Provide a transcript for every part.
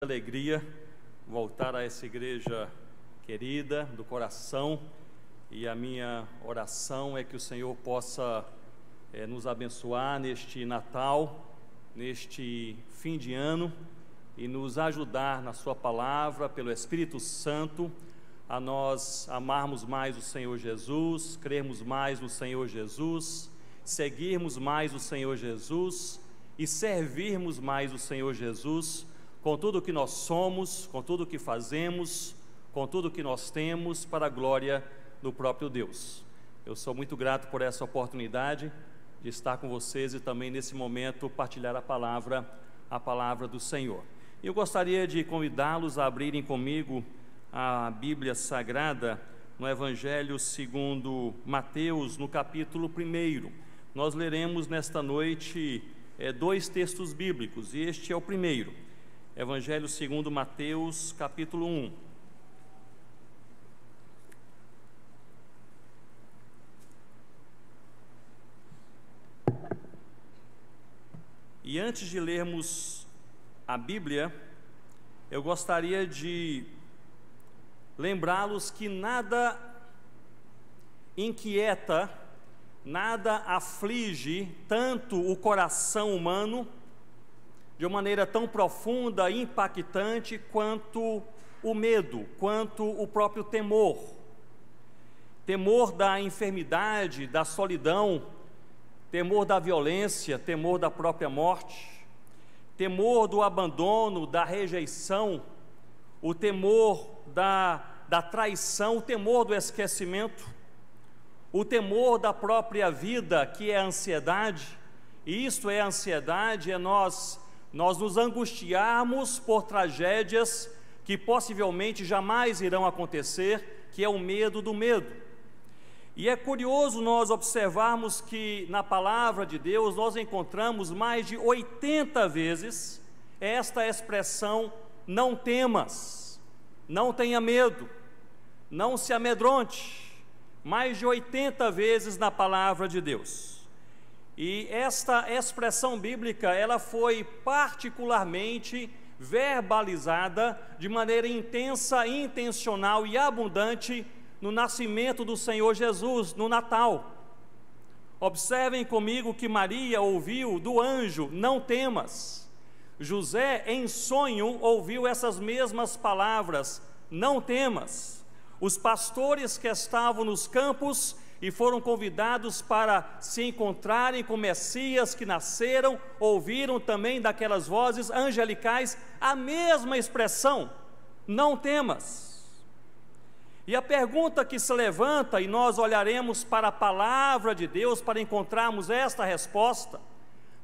Alegria voltar a essa igreja querida do coração, e a minha oração é que o Senhor possa nos abençoar neste Natal, neste fim de ano, e nos ajudar na sua palavra, pelo Espírito Santo, a nós amarmos mais o Senhor Jesus, crermos mais no Senhor Jesus, seguirmos mais o Senhor Jesus e servirmos mais o Senhor Jesus, com tudo o que nós somos, com tudo o que fazemos, com tudo o que nós temos, para a glória do próprio Deus. Eu sou muito grato por essa oportunidade de estar com vocês e também nesse momento partilhar a palavra do Senhor. Eu gostaria de convidá-los a abrirem comigo a Bíblia Sagrada no Evangelho segundo Mateus, no capítulo 1. Nós leremos nesta noite dois textos bíblicos, e este é o primeiro. Evangelho segundo Mateus, capítulo 1. E antes de lermos a Bíblia, eu gostaria de lembrá-los que nada inquieta, nada aflige tanto o coração humano de uma maneira tão profunda e impactante quanto o medo, quanto o próprio temor. Temor da enfermidade, da solidão, temor da violência, temor da própria morte, temor do abandono, da rejeição, o temor da traição, o temor do esquecimento, o temor da própria vida, que é a ansiedade. E isto é a ansiedade, é nós nos angustiarmos por tragédias que possivelmente jamais irão acontecer, que é o medo do medo. E é curioso nós observarmos que na palavra de Deus nós encontramos mais de 80 vezes esta expressão: não temas, não tenha medo, não se amedronte. Mais de 80 vezes na palavra de Deus. E esta expressão bíblica, ela foi particularmente verbalizada de maneira intensa, intencional e abundante no nascimento do Senhor Jesus, no Natal. Observem comigo que Maria ouviu do anjo: não temas. José, em sonho, ouviu essas mesmas palavras: não temas. Os pastores que estavam nos campos e foram convidados para se encontrarem com Messias que nasceram, ouviram também daquelas vozes angelicais a mesma expressão: não temas. E a pergunta que se levanta, e nós olharemos para a palavra de Deus para encontrarmos esta resposta,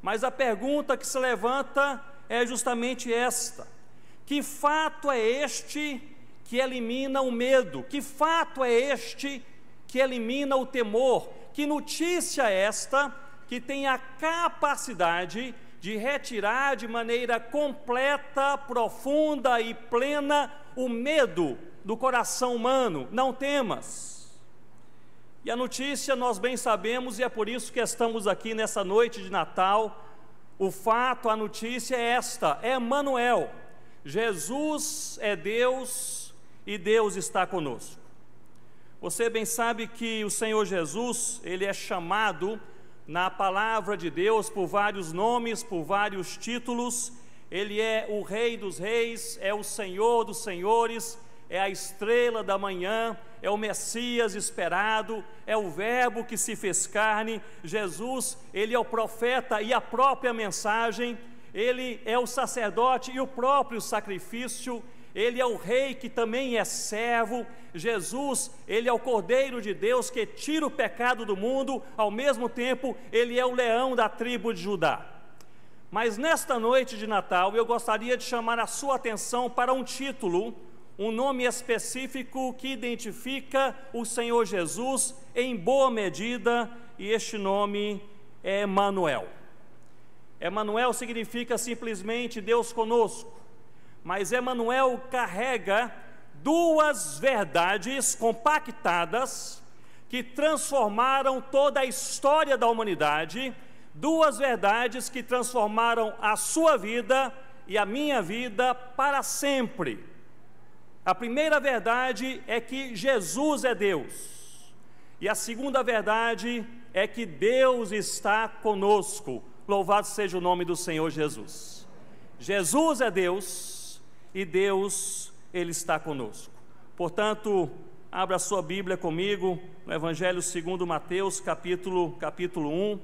mas a pergunta que se levanta é justamente esta: que fato é este que elimina o medo? Que fato é este que elimina o temor? Que notícia é esta que tem a capacidade de retirar de maneira completa, profunda e plena o medo do coração humano? Não temas. E a notícia nós bem sabemos, e é por isso que estamos aqui nessa noite de Natal. O fato, a notícia é esta: é Emanuel. Jesus é Deus e Deus está conosco. Você bem sabe que o Senhor Jesus, Ele é chamado na palavra de Deus por vários nomes, por vários títulos. Ele é o Rei dos Reis, é o Senhor dos Senhores, é a estrela da manhã, é o Messias esperado, é o Verbo que se fez carne. Jesus, Ele é o profeta e a própria mensagem, Ele é o sacerdote e o próprio sacrifício. Ele é o Rei que também é servo. Jesus, Ele é o Cordeiro de Deus que tira o pecado do mundo. Ao mesmo tempo, Ele é o leão da tribo de Judá. Mas nesta noite de Natal, eu gostaria de chamar a sua atenção para um título, um nome específico que identifica o Senhor Jesus em boa medida, e este nome é Emanuel. Emanuel significa simplesmente Deus conosco. Mas Emanuel carrega duas verdades compactadas que transformaram toda a história da humanidade, duas verdades que transformaram a sua vida e a minha vida para sempre. A primeira verdade é que Jesus é Deus. E a segunda verdade é que Deus está conosco. Louvado seja o nome do Senhor Jesus. Jesus é Deus e Deus, Ele está conosco. Portanto, abra sua Bíblia comigo no Evangelho segundo Mateus, capítulo 1.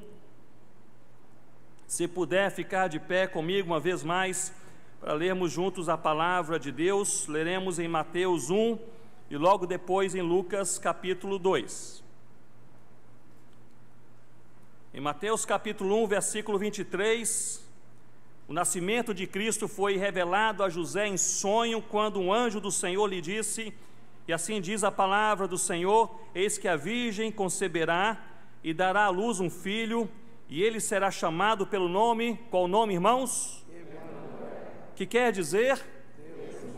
Se puder ficar de pé comigo uma vez mais, para lermos juntos a palavra de Deus, leremos em Mateus 1 e logo depois em Lucas capítulo 2. Em Mateus capítulo 1, versículo 23, o nascimento de Cristo foi revelado a José em sonho, quando um anjo do Senhor lhe disse, e assim diz a palavra do Senhor: eis que a virgem conceberá e dará à luz um filho, e ele será chamado pelo nome, qual nome, irmãos? Que quer dizer?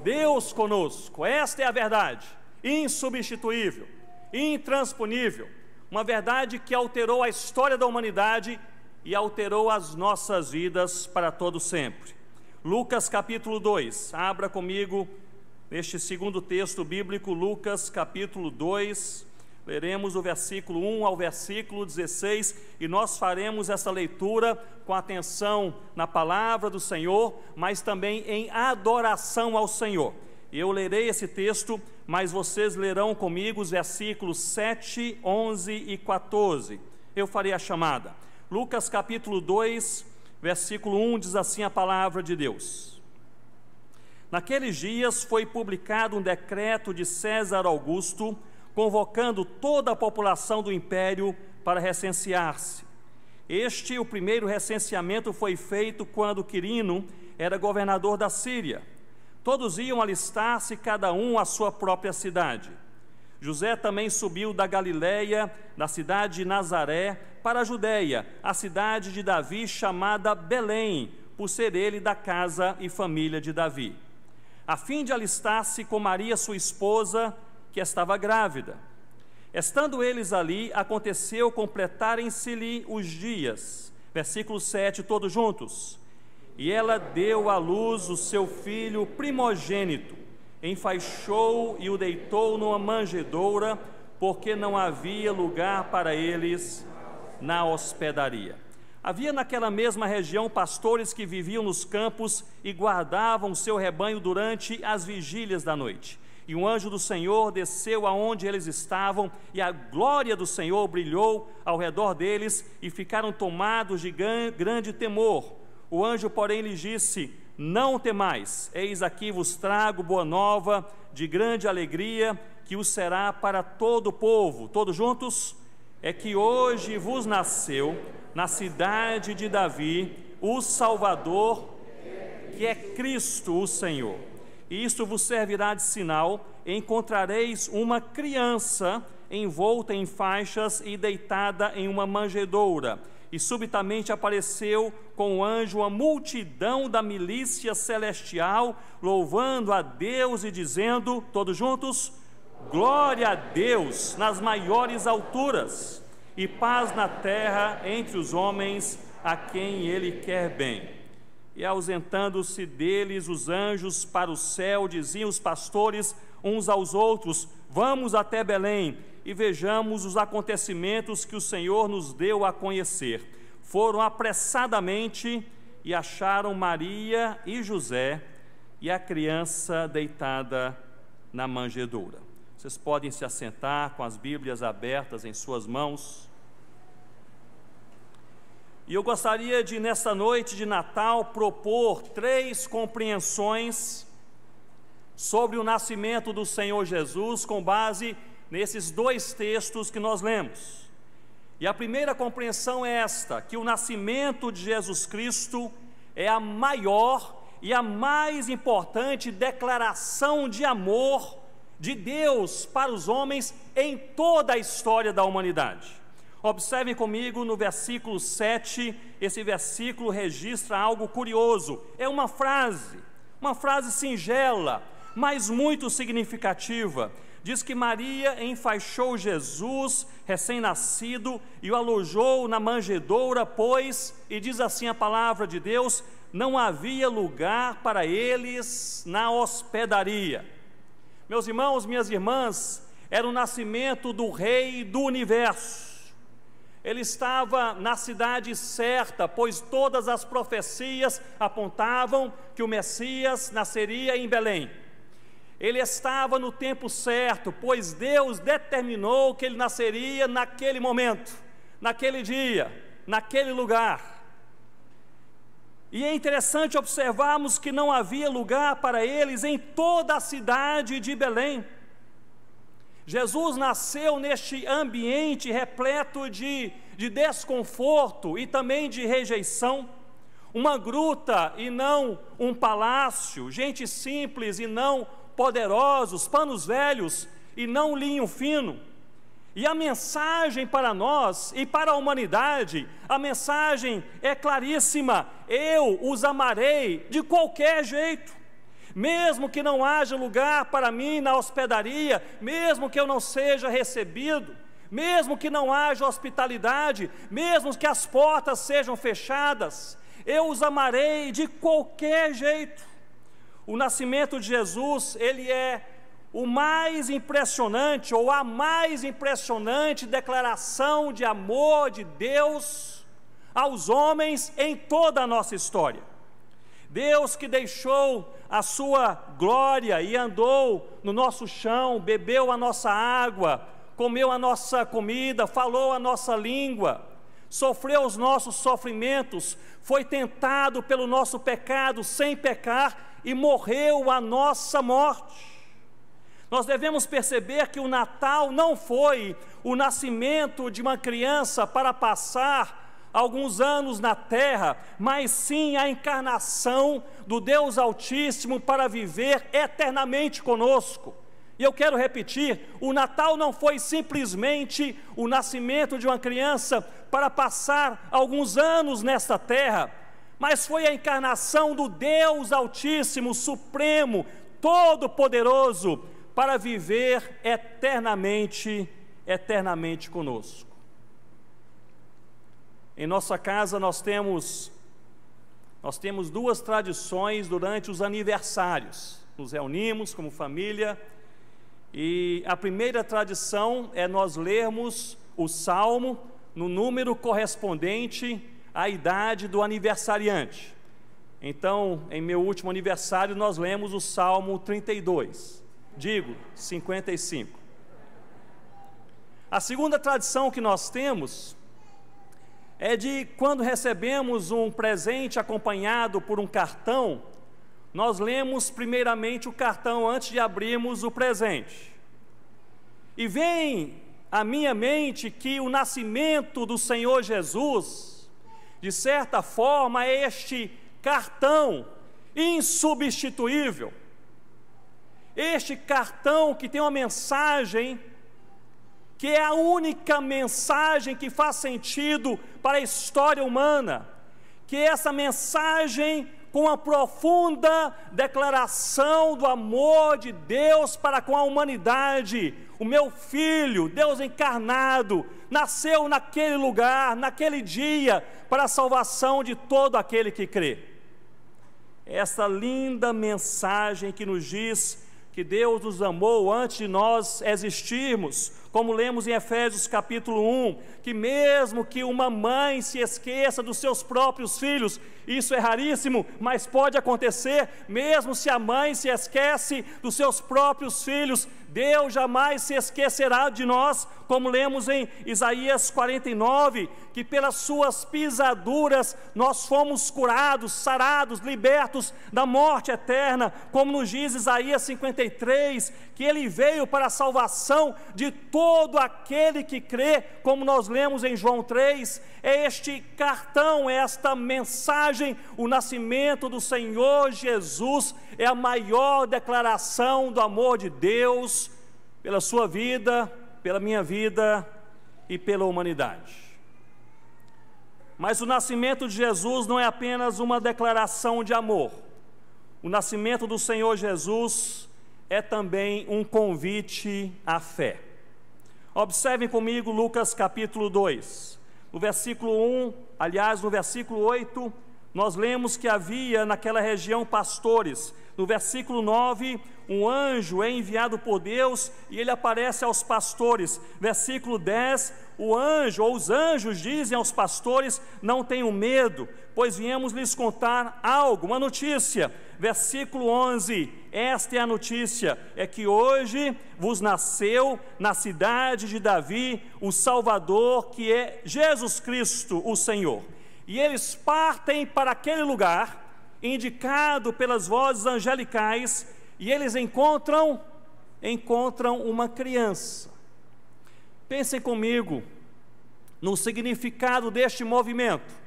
Deus conosco. Esta é a verdade, insubstituível, intransponível, uma verdade que alterou a história da humanidade e alterou as nossas vidas para todo sempre. Lucas capítulo 2, abra comigo neste segundo texto bíblico, Lucas capítulo 2, leremos o versículo 1 ao versículo 16, e nós faremos essa leitura com atenção na palavra do Senhor, mas também em adoração ao Senhor. Eu lerei esse texto, mas vocês lerão comigo os versículos 7, 11 e 14. Eu farei a chamada. Lucas capítulo 2, versículo 1, diz assim a palavra de Deus: naqueles dias foi publicado um decreto de César Augusto, convocando toda a população do império para recensear-se. O primeiro recenseamento foi feito quando Quirino era governador da Síria. Todos iam alistar-se, cada um à sua própria cidade. José também subiu da Galiléia, da cidade de Nazaré, para a Judeia, a cidade de Davi, chamada Belém, por ser ele da casa e família de Davi, a fim de alistar-se com Maria, sua esposa, que estava grávida. Estando eles ali, aconteceu completarem-se-lhe os dias. Versículo 7, todos juntos. E ela deu à luz o seu filho primogênito, enfaixou e o deitou numa manjedoura, porque não havia lugar para eles na hospedaria. Havia naquela mesma região pastores que viviam nos campos e guardavam o seu rebanho durante as vigílias da noite. E um anjo do Senhor desceu aonde eles estavam, e a glória do Senhor brilhou ao redor deles, e ficaram tomados de grande temor. O anjo, porém, lhes disse: não temais, eis aqui vos trago boa nova de grande alegria, que o será para todo o povo. Todos juntos? É que hoje vos nasceu, na cidade de Davi, o Salvador, que é Cristo o Senhor. E isto vos servirá de sinal: encontrareis uma criança envolta em faixas e deitada em uma manjedoura. E subitamente apareceu com o anjo uma multidão da milícia celestial, louvando a Deus e dizendo, todos juntos: glória a Deus nas maiores alturas, e paz na terra entre os homens a quem Ele quer bem. E ausentando-se deles os anjos para o céu, diziam os pastores uns aos outros: vamos até Belém e vejamos os acontecimentos que o Senhor nos deu a conhecer. Foram apressadamente e acharam Maria e José e a criança deitada na manjedoura. Vocês podem se assentar com as Bíblias abertas em suas mãos. E eu gostaria de, nesta noite de Natal, propor 3 compreensões sobre o nascimento do Senhor Jesus, com base nesses 2 textos que nós lemos. E a primeira compreensão é esta: que o nascimento de Jesus Cristo é a maior e a mais importante declaração de amor de Deus para os homens em toda a história da humanidade. Observem comigo no versículo 7, esse versículo registra algo curioso. É uma frase singela, mas muito significativa. Diz que Maria enfaixou Jesus, recém-nascido, e o alojou na manjedoura, pois, e diz assim a palavra de Deus, não havia lugar para eles na hospedaria. Meus irmãos, minhas irmãs, era o nascimento do Rei do Universo. Ele estava na cidade certa, pois todas as profecias apontavam que o Messias nasceria em Belém. Ele estava no tempo certo, pois Deus determinou que ele nasceria naquele momento, naquele dia, naquele lugar. E é interessante observarmos que não havia lugar para eles em toda a cidade de Belém. Jesus nasceu neste ambiente repleto de desconforto e também de rejeição, uma gruta e não um palácio, gente simples e não poderosos, panos velhos e não linho fino. E a mensagem para nós e para a humanidade, a mensagem é claríssima: eu os amarei de qualquer jeito. Mesmo que não haja lugar para mim na hospedaria, mesmo que eu não seja recebido, mesmo que não haja hospitalidade, mesmo que as portas sejam fechadas, eu os amarei de qualquer jeito. O nascimento de Jesus, ele é o mais impressionante, ou a mais impressionante declaração de amor de Deus aos homens em toda a nossa história. Deus que deixou a sua glória e andou no nosso chão, bebeu a nossa água, comeu a nossa comida, falou a nossa língua, sofreu os nossos sofrimentos, foi tentado pelo nosso pecado sem pecar e morreu a nossa morte. Nós devemos perceber que o Natal não foi o nascimento de uma criança para passar alguns anos na terra, mas sim a encarnação do Deus Altíssimo para viver eternamente conosco. E eu quero repetir, o Natal não foi simplesmente o nascimento de uma criança para passar alguns anos nesta terra, mas foi a encarnação do Deus Altíssimo, Supremo, Todo-Poderoso, para viver eternamente conosco. Em nossa casa nós temos duas tradições durante os aniversários. Nos reunimos como família e a primeira tradição é nós lermos o salmo no número correspondente à idade do aniversariante. Então, em meu último aniversário nós lemos o Salmo 32, 55. A segunda tradição que nós temos é de quando recebemos um presente acompanhado por um cartão, nós lemos primeiramente o cartão antes de abrirmos o presente. E vem à minha mente que o nascimento do Senhor Jesus, de certa forma, é este cartão insubstituível, este cartão que tem uma mensagem que é a única mensagem que faz sentido para a história humana, que é essa mensagem com a profunda declaração do amor de Deus para com a humanidade. O meu Filho, Deus encarnado, nasceu naquele lugar, naquele dia, para a salvação de todo aquele que crê. Essa linda mensagem que nos diz que Deus nos amou antes de nós existirmos, como lemos em Efésios capítulo 1, que mesmo que uma mãe se esqueça dos seus próprios filhos, isso é raríssimo, mas pode acontecer, mesmo se a mãe se esquece dos seus próprios filhos, Deus jamais se esquecerá de nós, como lemos em Isaías 49, que pelas suas pisaduras nós fomos curados, sarados, libertos da morte eterna, como nos diz Isaías 53, que Ele veio para a salvação de todo aquele que crê, como nós lemos em João 3, é este cartão, é esta mensagem, o nascimento do Senhor Jesus, é a maior declaração do amor de Deus pela sua vida, pela minha vida e pela humanidade. Mas o nascimento de Jesus não é apenas uma declaração de amor. O nascimento do Senhor Jesus é também um convite à fé. Observem comigo Lucas capítulo 2, no versículo 1, aliás, no versículo 8, nós lemos que havia naquela região pastores. No versículo 9, um anjo é enviado por Deus e ele aparece aos pastores. Versículo 10, o anjo ou os anjos dizem aos pastores: não tenham medo, pois viemos lhes contar algo, uma notícia. Versículo 11, esta é a notícia, é que hoje vos nasceu na cidade de Davi o Salvador, que é Jesus Cristo, o Senhor. E eles partem para aquele lugar, indicado pelas vozes angelicais, e eles encontram uma criança. Pensem comigo no significado deste movimento.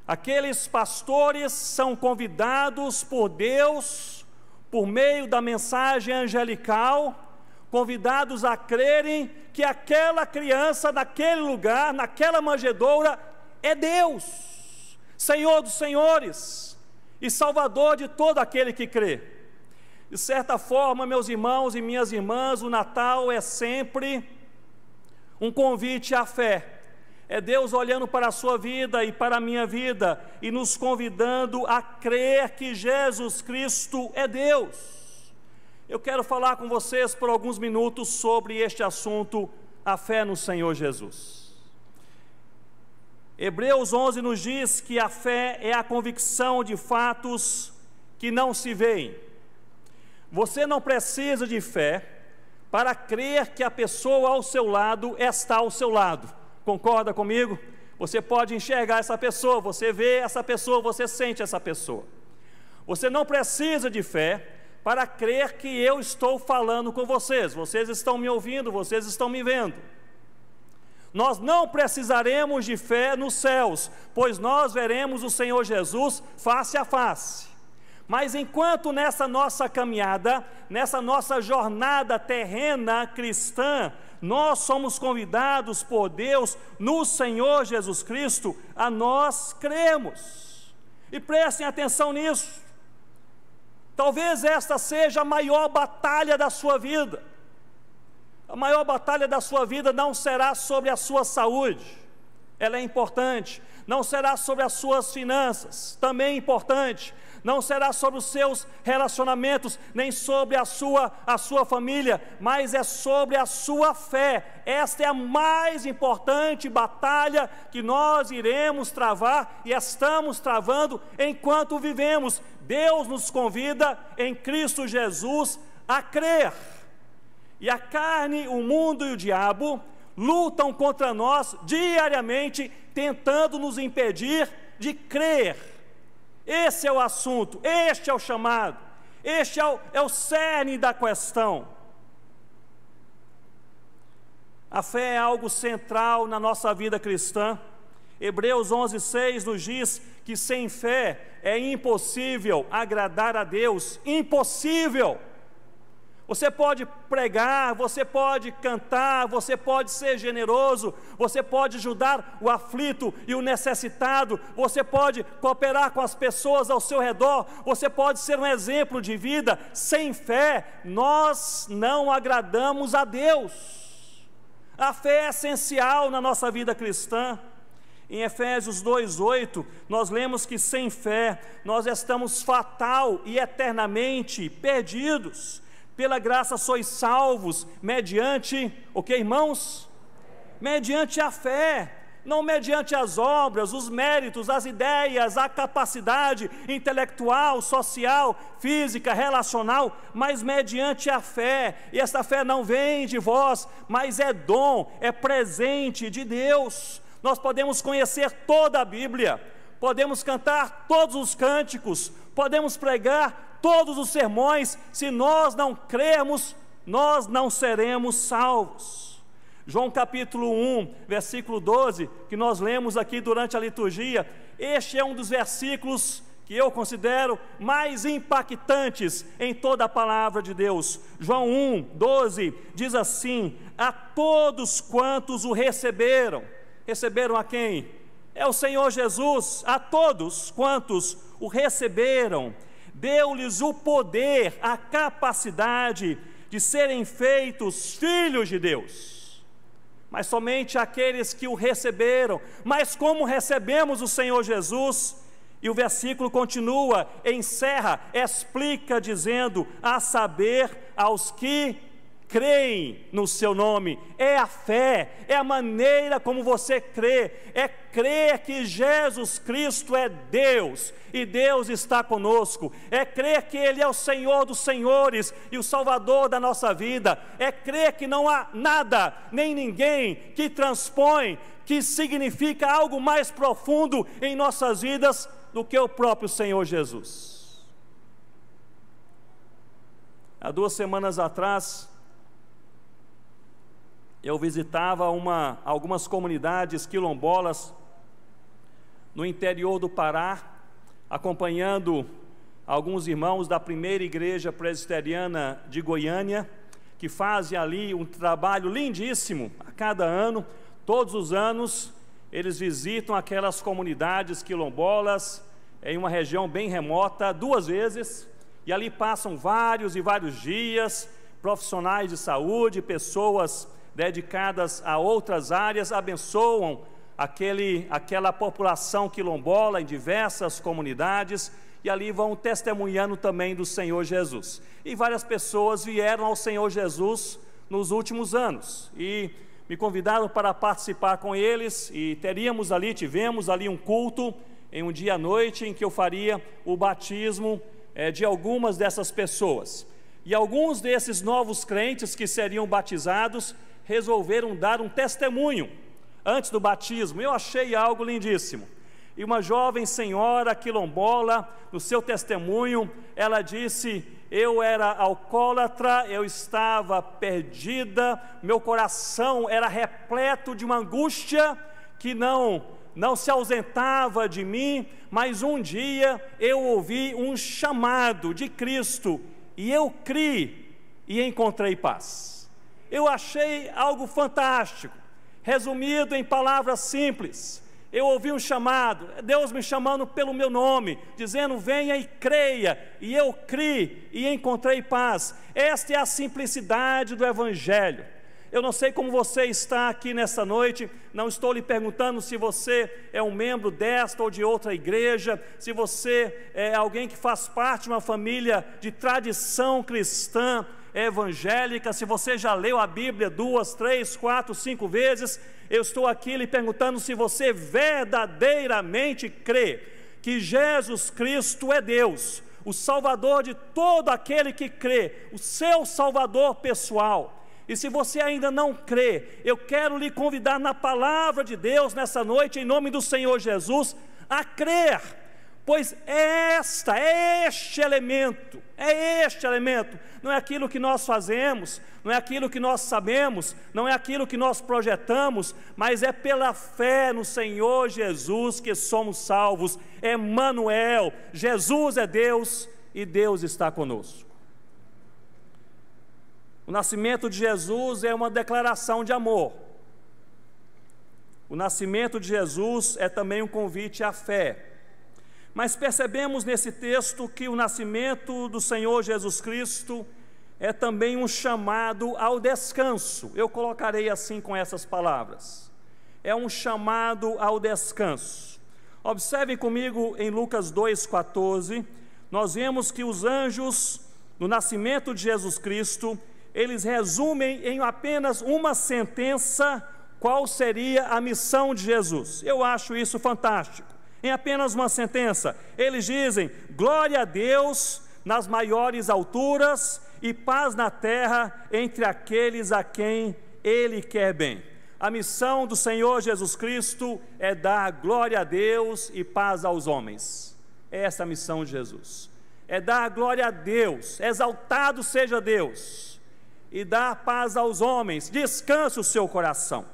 Aqueles pastores são convidados por Deus, por meio da mensagem angelical, convidados a crerem que aquela criança, naquele lugar, naquela manjedoura, é Deus, Senhor dos senhores e Salvador de todo aquele que crê. De certa forma, meus irmãos e minhas irmãs, o Natal é sempre um convite à fé. É Deus olhando para a sua vida e para a minha vida e nos convidando a crer que Jesus Cristo é Deus. Eu quero falar com vocês por alguns minutos sobre este assunto, a fé no Senhor Jesus. Hebreus 11 nos diz que a fé é a convicção de fatos que não se veem. Você não precisa de fé para crer que a pessoa ao seu lado está ao seu lado. Concorda comigo? Você pode enxergar essa pessoa, você vê essa pessoa, você sente essa pessoa. Você não precisa de fé para crer que eu estou falando com vocês. Vocês estão me ouvindo, vocês estão me vendo. Nós não precisaremos de fé nos céus, pois nós veremos o Senhor Jesus face a face. Mas enquanto nessa nossa caminhada, nessa nossa jornada terrena cristã, nós somos convidados por Deus no Senhor Jesus Cristo a nós cremos. E prestem atenção nisso. Talvez esta seja a maior batalha da sua vida. A maior batalha da sua vida não será sobre a sua saúde, ela é importante. Não será sobre as suas finanças, também é importante. Não será sobre os seus relacionamentos, nem sobre a sua família, mas é sobre a sua fé. Esta é a mais importante batalha que nós iremos travar e estamos travando enquanto vivemos. Deus nos convida em Cristo Jesus a crer. E a carne, o mundo e o diabo lutam contra nós diariamente, tentando nos impedir de crer. Esse é o assunto, este é o chamado, este é o cerne da questão. A fé é algo central na nossa vida cristã. Hebreus 11:6 nos diz que sem fé é impossível agradar a Deus, impossível. Você pode pregar, você pode cantar, você pode ser generoso, você pode ajudar o aflito e o necessitado, você pode cooperar com as pessoas ao seu redor, você pode ser um exemplo de vida. Sem fé, nós não agradamos a Deus. A fé é essencial na nossa vida cristã. Em Efésios 2:8, nós lemos que sem fé, nós estamos fatal e eternamente perdidos. Pela graça sois salvos, mediante, o que, irmãos? Mediante a fé, não mediante as obras, os méritos, as ideias, a capacidade intelectual, social, física, relacional, mas mediante a fé. E essa fé não vem de vós, mas é dom, é presente de Deus. Nós podemos conhecer toda a Bíblia, podemos cantar todos os cânticos, podemos pregar todos os sermões, se nós não crermos, nós não seremos salvos. João capítulo 1, versículo 12, que nós lemos aqui durante a liturgia, este é um dos versículos que eu considero mais impactantes em toda a palavra de Deus. João 1, 12, diz assim: a todos quantos o receberam, receberam a quem? É o Senhor Jesus. A todos quantos o receberam, deu-lhes o poder, a capacidade de serem feitos filhos de Deus. mas somente aqueles que o receberam. Mas como recebemos o Senhor Jesus? E o versículo continua, encerra, explica dizendo, a saber, aos que creem no seu nome. É a fé, é a maneira como você crê, é crer que Jesus Cristo é Deus e Deus está conosco, é crer que Ele é o Senhor dos senhores e o Salvador da nossa vida, é crer que não há nada, nem ninguém que transpõe, que significa algo mais profundo em nossas vidas do que o próprio Senhor Jesus. Há 2 semanas atrás, eu visitava algumas comunidades quilombolas no interior do Pará, acompanhando alguns irmãos da primeira igreja presbiteriana de Goiânia, que fazem ali um trabalho lindíssimo a cada ano. Todos os anos eles visitam aquelas comunidades quilombolas em uma região bem remota 2 vezes, e ali passam vários e vários dias, profissionais de saúde, pessoas dedicadas a outras áreas, abençoam aquela população quilombola em diversas comunidades, e ali vão testemunhando também do Senhor Jesus. E várias pessoas vieram ao Senhor Jesus nos últimos anos, e me convidaram para participar com eles, e tivemos ali um culto, em um dia à noite, em que eu faria o batismo de algumas dessas pessoas. E alguns desses novos crentes que seriam batizados, resolveram dar um testemunho antes do batismo. Eu achei algo lindíssimo. E uma jovem senhora quilombola, no seu testemunho, ela disse: eu era alcoólatra, eu estava perdida, meu coração era repleto de uma angústia que não se ausentava de mim, mas um dia eu ouvi um chamado de Cristo, e eu criei e encontrei paz. Eu achei algo fantástico, resumido em palavras simples. Eu ouvi um chamado, Deus me chamando pelo meu nome, dizendo: venha e creia, e eu criei e encontrei paz. Esta é a simplicidade do Evangelho. Eu não sei como você está aqui nessa noite, não estou lhe perguntando se você é um membro desta ou de outra igreja, se você é alguém que faz parte de uma família de tradição cristã, evangélica, se você já leu a Bíblia 2, 3, 4, 5 vezes. Eu estou aqui lhe perguntando se você verdadeiramente crê que Jesus Cristo é Deus, o Salvador de todo aquele que crê, o seu Salvador pessoal. E se você ainda não crê, eu quero lhe convidar na palavra de Deus nessa noite, em nome do Senhor Jesus, a crer, pois é este elemento, não é aquilo que nós fazemos, não é aquilo que nós sabemos, não é aquilo que nós projetamos, mas é pela fé no Senhor Jesus que somos salvos. Emmanuel, Jesus é Deus e Deus está conosco. O nascimento de Jesus é uma declaração de amor. O nascimento de Jesus é também um convite à fé. Mas percebemos nesse texto que o nascimento do Senhor Jesus Cristo é também um chamado ao descanso. Eu colocarei assim com essas palavras. É um chamado ao descanso. Observem comigo em Lucas 2,14, nós vemos que os anjos, no nascimento de Jesus Cristo, eles resumem em apenas uma sentença qual seria a missão de Jesus. Eu acho isso fantástico. Em apenas uma sentença, eles dizem: glória a Deus nas maiores alturas e paz na terra entre aqueles a quem Ele quer bem. A missão do Senhor Jesus Cristo é dar glória a Deus e paz aos homens. Essa é a missão de Jesus. É dar glória a Deus, exaltado seja Deus, e dar paz aos homens. Descanse o seu coração.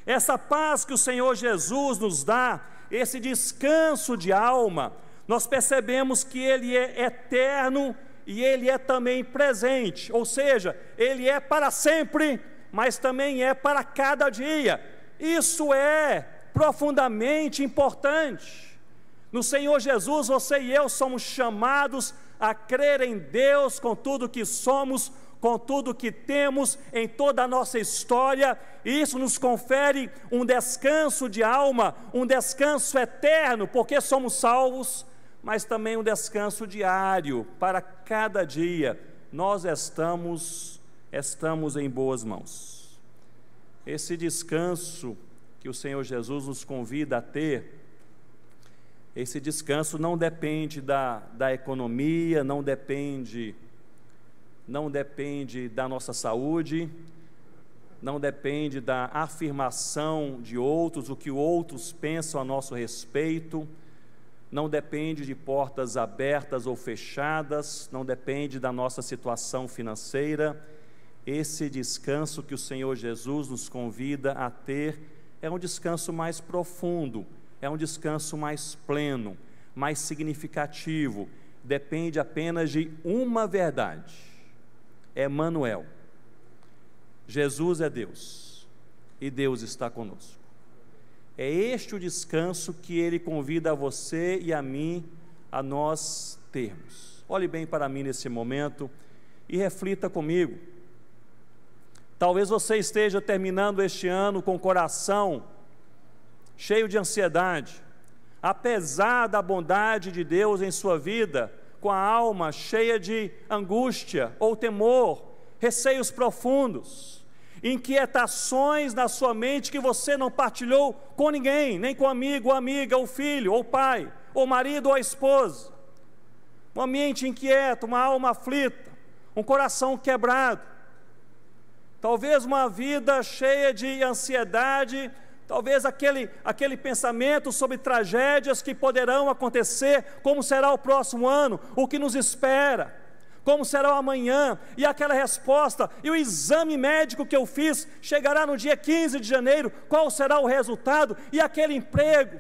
Essa paz que o Senhor Jesus nos dá, esse descanso de alma, nós percebemos que Ele é eterno e Ele é também presente, ou seja, Ele é para sempre, mas também é para cada dia. Isso é profundamente importante. No Senhor Jesus, você e eu somos chamados a crer em Deus com tudo que somos, com tudo que temos em toda a nossa história, e isso nos confere um descanso de alma, um descanso eterno, porque somos salvos, mas também um descanso diário, para cada dia nós estamos em boas mãos. Esse descanso que o Senhor Jesus nos convida a ter, esse descanso não depende da economia, não depende da nossa saúde, não depende da afirmação de outros, o que outros pensam a nosso respeito, não depende de portas abertas ou fechadas, não depende da nossa situação financeira. Esse descanso que o Senhor Jesus nos convida a ter é um descanso mais profundo, é um descanso mais pleno, mais significativo, depende apenas de uma verdade: Emanuel, Jesus é Deus e Deus está conosco. É este o descanso que Ele convida a você e a mim a nós termos. Olhe bem para mim nesse momento e reflita comigo. Talvez você esteja terminando este ano com o coração cheio de ansiedade, apesar da bondade de Deus em sua vida, com a alma cheia de angústia ou temor, receios profundos, inquietações na sua mente que você não partilhou com ninguém, nem com amigo ou amiga, ou filho, ou pai, ou marido ou esposa. Um ambiente inquieto, uma alma aflita, um coração quebrado, talvez uma vida cheia de ansiedade, talvez aquele pensamento sobre tragédias que poderão acontecer, como será o próximo ano, o que nos espera, como será o amanhã, e aquela resposta, e o exame médico que eu fiz, chegará no dia 15 de janeiro, qual será o resultado, e aquele emprego.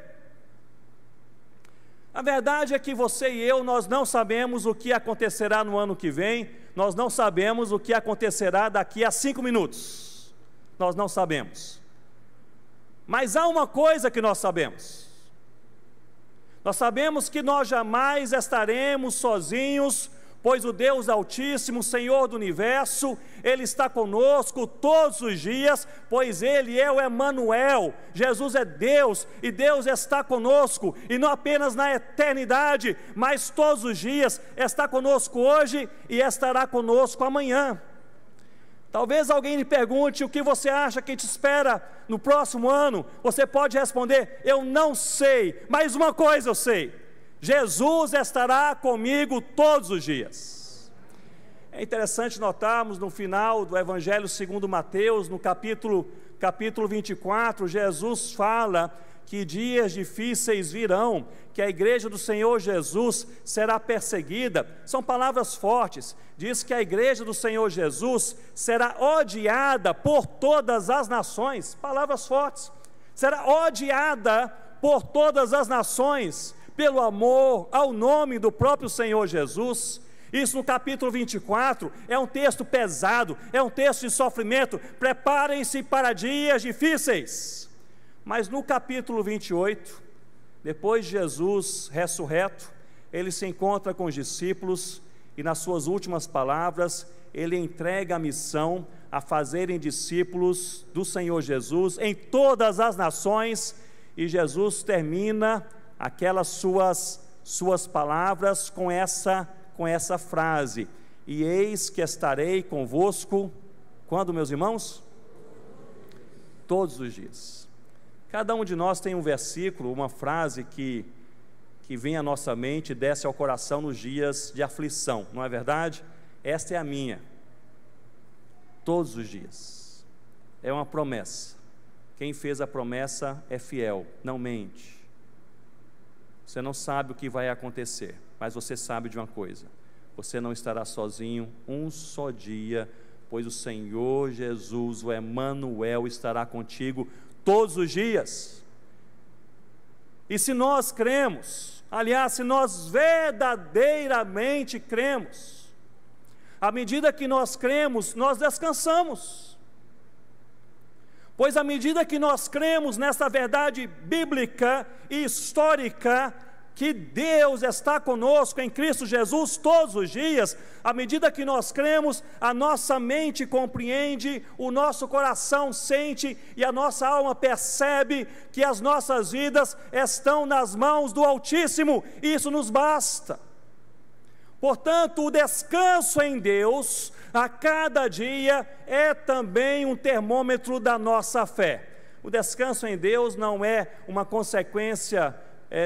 A verdade é que você e eu, nós não sabemos o que acontecerá no ano que vem, nós não sabemos o que acontecerá daqui a 5 minutos, nós não sabemos. Mas há uma coisa que nós sabemos que nós jamais estaremos sozinhos, pois o Deus Altíssimo, Senhor do Universo, Ele está conosco todos os dias, pois Ele é o Emanuel. Jesus é Deus, e Deus está conosco, e não apenas na eternidade, mas todos os dias, está conosco hoje e estará conosco amanhã. Talvez alguém lhe pergunte o que você acha que te espera no próximo ano. Você pode responder: eu não sei, mas uma coisa eu sei: Jesus estará comigo todos os dias. É interessante notarmos no final do Evangelho segundo Mateus, no capítulo 24, Jesus fala que dias difíceis virão, que a igreja do Senhor Jesus será perseguida. São palavras fortes. Diz que a igreja do Senhor Jesus será odiada por todas as nações. Palavras fortes. Será odiada por todas as nações, pelo amor ao nome do próprio Senhor Jesus. Isso no capítulo 24, é um texto pesado, é um texto de sofrimento. Preparem-se para dias difíceis. Mas no capítulo 28, depois de Jesus ressurreto, ele se encontra com os discípulos e nas suas últimas palavras, ele entrega a missão a fazerem discípulos do Senhor Jesus em todas as nações, e Jesus termina aquelas suas palavras com essa frase: e eis que estarei convosco, quando, meus irmãos? Todos os dias. Cada um de nós tem um versículo, uma frase que vem à nossa mente e desce ao coração nos dias de aflição, não é verdade? Esta é a minha. Todos os dias. É uma promessa. Quem fez a promessa é fiel, não mente. Você não sabe o que vai acontecer, mas você sabe de uma coisa: você não estará sozinho um só dia, pois o Senhor Jesus, o Emanuel, estará contigo todos os dias. E se nós cremos, aliás, se nós verdadeiramente cremos, à medida que nós cremos, nós descansamos. Pois à medida que nós cremos nessa verdade bíblica e histórica, que Deus está conosco em Cristo Jesus todos os dias, à medida que nós cremos, a nossa mente compreende, o nosso coração sente e a nossa alma percebe que as nossas vidas estão nas mãos do Altíssimo, e isso nos basta. Portanto, o descanso em Deus, a cada dia, é também um termômetro da nossa fé. O descanso em Deus não é uma consequência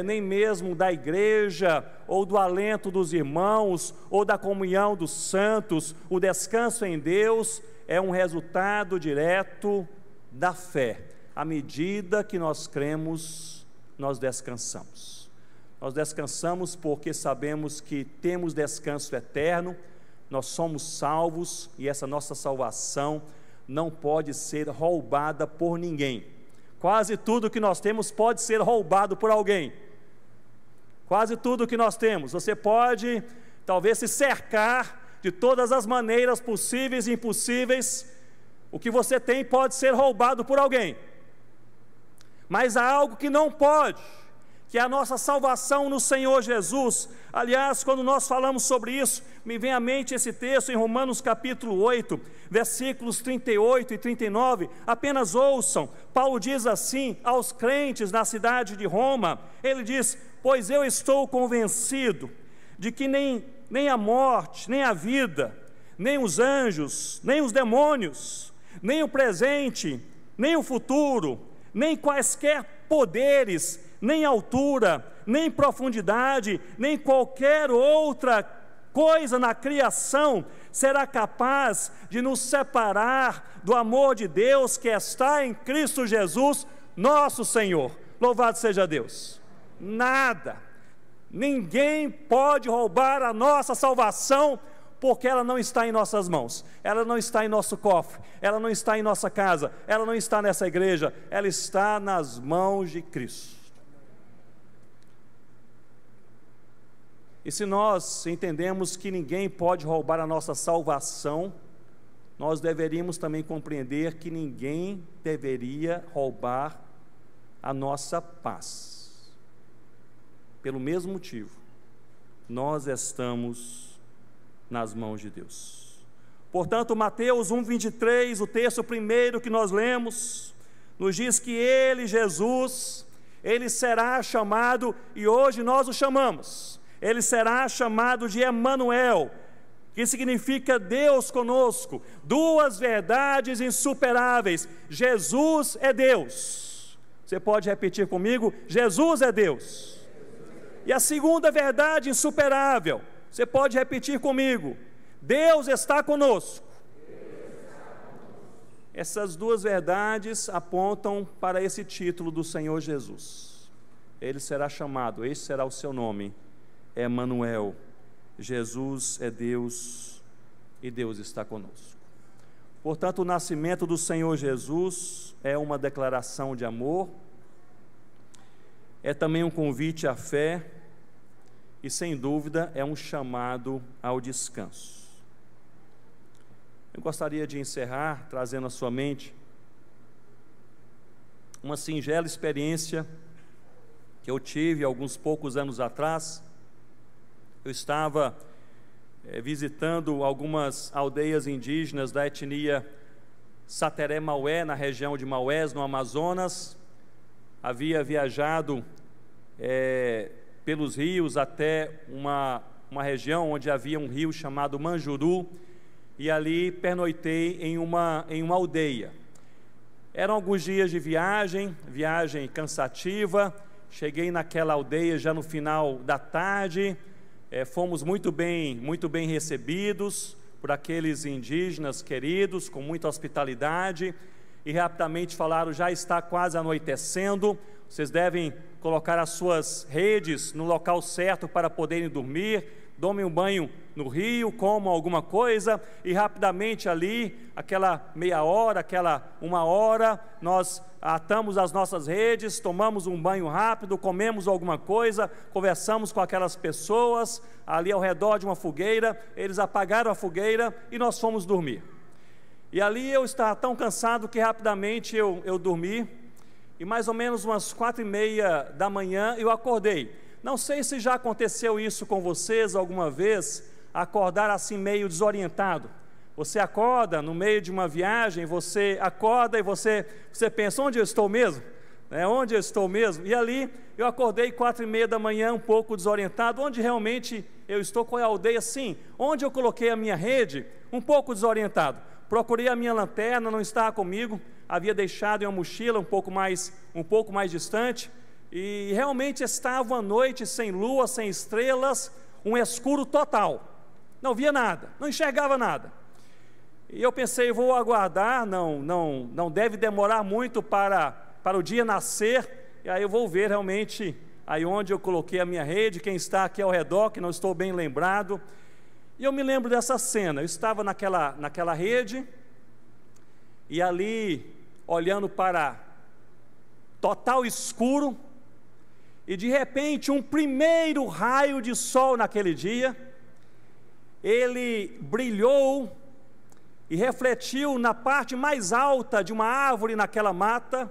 nem mesmo da igreja, ou do alento dos irmãos, ou da comunhão dos santos. O descanso em Deus é um resultado direto da fé. À medida que nós cremos, nós descansamos. Nós descansamos porque sabemos que temos descanso eterno, nós somos salvos, e essa nossa salvação não pode ser roubada por ninguém. Quase tudo que nós temos pode ser roubado por alguém. Quase tudo que nós temos. Você pode, talvez, se cercar de todas as maneiras possíveis e impossíveis. O que você tem pode ser roubado por alguém. Mas há algo que não pode, que é a nossa salvação no Senhor Jesus. Aliás, quando nós falamos sobre isso, me vem à mente esse texto em Romanos capítulo 8, versículos 38 e 39, apenas ouçam. Paulo diz assim aos crentes na cidade de Roma, ele diz: pois eu estou convencido de que nem a morte, nem a vida, nem os anjos, nem os demônios, nem o presente, nem o futuro, nem quaisquer poderes, nem altura, nem profundidade, nem qualquer outra coisa na criação será capaz de nos separar do amor de Deus que está em Cristo Jesus, nosso Senhor. Louvado seja Deus. Nada, ninguém pode roubar a nossa salvação, porque ela não está em nossas mãos, ela não está em nosso cofre, ela não está em nossa casa, ela não está nessa igreja, ela está nas mãos de Cristo. E se nós entendemos que ninguém pode roubar a nossa salvação, nós deveríamos também compreender que ninguém deveria roubar a nossa paz. Pelo mesmo motivo, nós estamos nas mãos de Deus. Portanto, Mateus 1:23, o texto primeiro que nós lemos, nos diz que Ele, Jesus, Ele será chamado, e hoje nós o chamamos, Ele será chamado de Emanuel, que significa Deus conosco. Duas verdades insuperáveis: Jesus é Deus. Você pode repetir comigo? Jesus é Deus. E a segunda verdade insuperável, você pode repetir comigo: Deus está conosco. Essas duas verdades apontam para esse título do Senhor Jesus. Ele será chamado, este será o seu nome, Emanuel. Jesus é Deus e Deus está conosco. Portanto, o nascimento do Senhor Jesus é uma declaração de amor, é também um convite à fé e, sem dúvida, é um chamado ao descanso. Eu gostaria de encerrar trazendo à sua mente uma singela experiência que eu tive alguns poucos anos atrás. Eu estava visitando algumas aldeias indígenas da etnia Sateré-Maué, na região de Maués, no Amazonas. Havia viajado pelos rios até uma região onde havia um rio chamado Manjuru, e ali pernoitei em uma aldeia. Eram alguns dias de viagem cansativa. Cheguei naquela aldeia já no final da tarde. Fomos muito bem recebidos por aqueles indígenas queridos, com muita hospitalidade, e rapidamente falaram: já está quase anoitecendo, vocês devem colocar as suas redes no local certo para poderem dormir, tomem um banho no rio, comam alguma coisa. E rapidamente ali, aquela meia hora, aquela uma hora, nós atamos as nossas redes, tomamos um banho rápido, comemos alguma coisa, conversamos com aquelas pessoas ali ao redor de uma fogueira. Eles apagaram a fogueira e nós fomos dormir. E ali eu estava tão cansado que rapidamente eu dormi, e mais ou menos umas 4:30 da manhã eu acordei. Não sei se já aconteceu isso com vocês alguma vez, acordar assim meio desorientado. Você acorda no meio de uma viagem, você acorda e você pensa, onde eu estou mesmo? Onde eu estou mesmo? E ali eu acordei 4h30 da manhã, um pouco desorientado, onde realmente eu estou, qual é a aldeia? Sim, onde eu coloquei a minha rede, um pouco desorientado. Procurei a minha lanterna, não estava comigo, havia deixado em uma mochila um pouco mais distante, e realmente estava uma noite sem lua, sem estrelas, um escuro total, não via nada, não enxergava nada. E eu pensei, vou aguardar, não deve demorar muito para o dia nascer, e aí eu vou ver realmente aí onde eu coloquei a minha rede, quem está aqui ao redor, que não estou bem lembrado. E eu me lembro dessa cena, eu estava naquela rede, e ali, olhando para total escuro, e de repente um primeiro raio de sol naquele dia, ele brilhou e refletiu na parte mais alta de uma árvore naquela mata,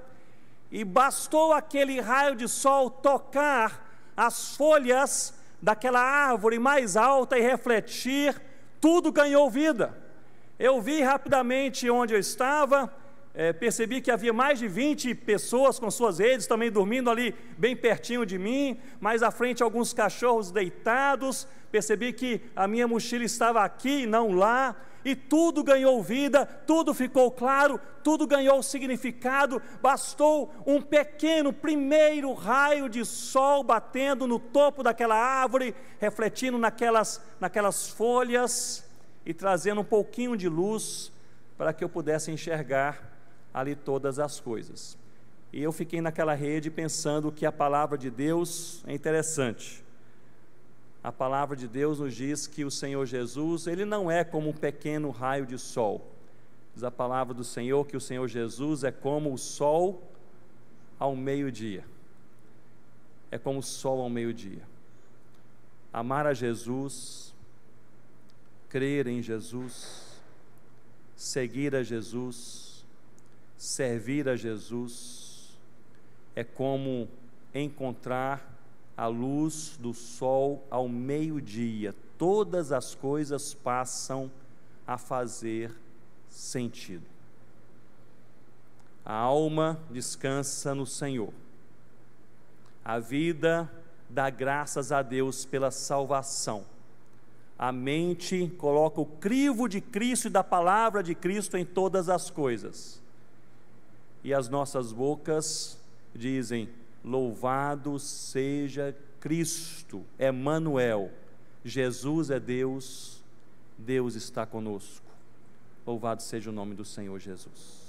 e bastou aquele raio de sol tocar as folhas daquela árvore mais alta e refletir, tudo ganhou vida. Eu vi rapidamente onde eu estava, percebi que havia mais de 20 pessoas com suas redes também dormindo ali bem pertinho de mim, mais à frente alguns cachorros deitados, percebi que a minha mochila estava aqui e não lá, e tudo ganhou vida, tudo ficou claro, tudo ganhou significado. Bastou um pequeno primeiro raio de sol batendo no topo daquela árvore, refletindo naquelas folhas e trazendo um pouquinho de luz para que eu pudesse enxergar ali todas as coisas. E eu fiquei naquela rede pensando que a palavra de Deus é interessante. A palavra de Deus nos diz que o Senhor Jesus, Ele não é como um pequeno raio de sol. Diz a palavra do Senhor que o Senhor Jesus é como o sol ao meio-dia. É como o sol ao meio-dia. Amar a Jesus, crer em Jesus, seguir a Jesus, servir a Jesus, é como encontrar a luz do sol ao meio-dia. Todas as coisas passam a fazer sentido. A alma descansa no Senhor. A vida dá graças a Deus pela salvação. A mente coloca o crivo de Cristo e da palavra de Cristo em todas as coisas. E as nossas bocas dizem: louvado seja Cristo, Emanuel, Jesus é Deus, Deus está conosco. Louvado seja o nome do Senhor Jesus.